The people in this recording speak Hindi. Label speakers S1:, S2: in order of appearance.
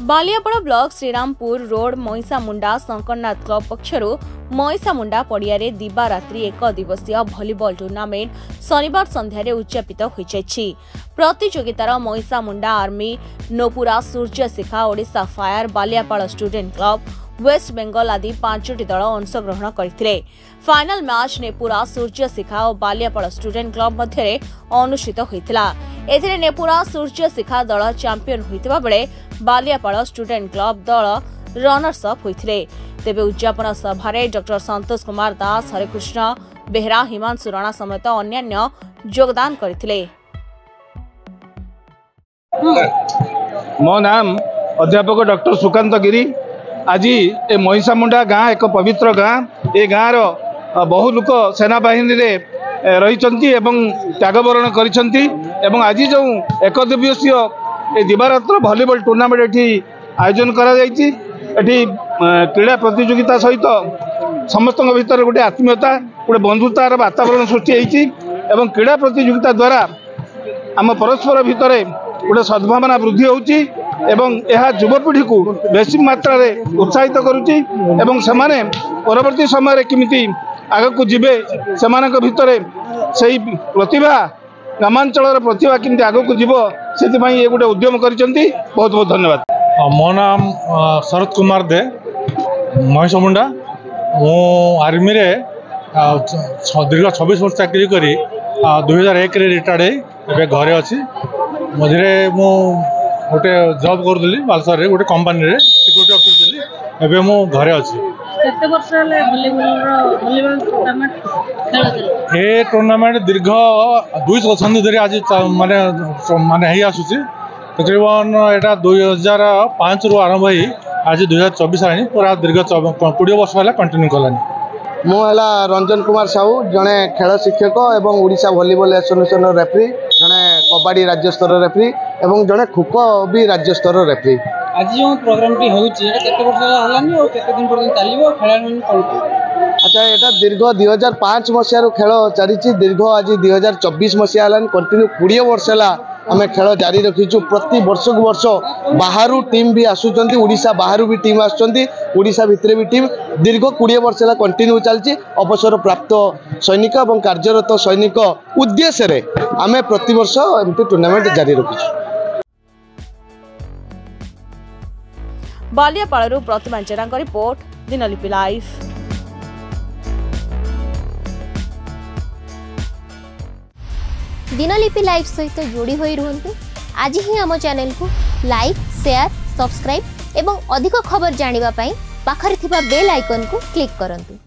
S1: Baliapal block Shrirampur road Maisamunda Shankarnath club पक्षर मईसामुंडा पड़िया दिवारात्रि एक दिवसीय भलीबॉल टूर्नामेंट शनिवार संध्यारे उद्यापित होइछि। प्रतियोगितार Maisamunda army Nupura Surya Shikha Odisha fire Baliapal student club West Bengal आदि 5टी दल अंशग्रहण करथिले। फाइनल मैच नेपुरा सूर्य शिखा और बालियापाड़ स्टूडेंट क्लब मध्य अनुष्ठित होइतिला। एथिरे नेपुरा सूर्य शिखा दल चैंपियन होइतिबा बेले बालियापाड़ स्टूडेंट क्लब दल रनर्स अप होइतिले। तेबे उद्यापन सभारे डॉक्टर संतोष कुमार दास, हरेकृष्ण बेहरा, हिमांशु राणा समेत अन्यान्य योगदान करथिले।
S2: मो नाम अध्यापक डॉक्टर सुकांत गिरी। आज ए मईसामुंडा गाँ एक पवित्र गाँ। ए गाँर बहु लोक सेना बाहिनी रे रही एवं त्यागवरण करिसेंती एवं आज जो एक दिवसीय दिवारात्र भलीबॉल टूर्नामेंट एठी आयोजन करा जायछि। एठी क्रीड़ा प्रतियोगिता सहित समस्त भीतर गोटे आत्मीयता गोटे बंधुतार वातावरण सृष्टि होइछि एवं क्रीड़ा प्रतियोगिता द्वारा आम परस्पर भितर गोटे सद्भावना वृद्धि होउछि एवं यह युवपीढ़ी को बेसी मात्रा रे उत्साहित करुछि एवं सेमाने परवर्ती समय किमिति आगक जीवे सेमानक भितरे सही प्रतिभा ग्रामांचल प्रतिभा किमिति आगक जीव से ये गोटे उद्यम करिसेंती। बहुत बहुत धन्यवाद।
S3: मो नाम शरद कुमार दे, मईसामुंडा। मु आर्मी रे दीर्घ 26 वर्ष चाकरी करी 2001 रे रिटायर्ड है घरे अच्छी। मझे मु गोटे जॉब करूली बालेश्वर रे गोटे कंपनी रे सिक्यूरिटी ऑफिसर थी। एबे मु घरे अच्छी।
S4: केते वर्ष ले भलीबॉल टूर्नामेंट खेलते?
S3: ए टूर्नामेंट दीर्घ 2 दशंधि धरि आज माने माने हे आसुची। तकरीबन एटा 2005 रु आरंभ होई आज 2024 आनी पूरा दीर्घ 20 वर्ष होला कंटिन्यू कलानी।
S5: मु हला रंजन कुमार साहू, जड़े खेल शिक्षक एवं ओडिशा वॉलीबॉल एसोसिएशन रेफरी, जड़े कबड्डी राज्य स्तर रेफरी एवं जड़े खो भी राज्य स्तर रेफरी।
S4: आज जो प्रोग्राम टी होउची केते वर्ष हलानी और केते दिन पर्यंत चलिबो खेलानी कोन?
S5: अच्छा, एटा दीर्घ 2005 मसिया रो खेल चलीची। दीर्घ आज 2024 मसिया हलानी कंटिन्यू 20 वर्ष हला आमे खेल जारी रखीचु। प्रति वर्ष को वर्ष बाहरु टीम भी आसुचंती, ओडिशा बाहरु भी टीम आसुचंती, ओडिशा भितरे भी टीम। दीर्घ 20 वर्ष हला कंटिन्यू चलची। अवसर प्राप्त सैनिक एवं कार्यरत सैनिक उद्देश्य रे आमे प्रति वर्ष एमती टूर्नामेंट जारी रखीचु।
S1: बालियापाड़ू प्रतिमा जेरांक report, Dinalipi live.
S6: Dinalipi live सहित जोड़ी होई रुहंतु। आज ही आम चैनल को लाइक, शेयर, सब्सक्राइब एवं अधिक खबर जानिबा पाई पाखरे थिबा बेल आइकन को क्लिक करंतु।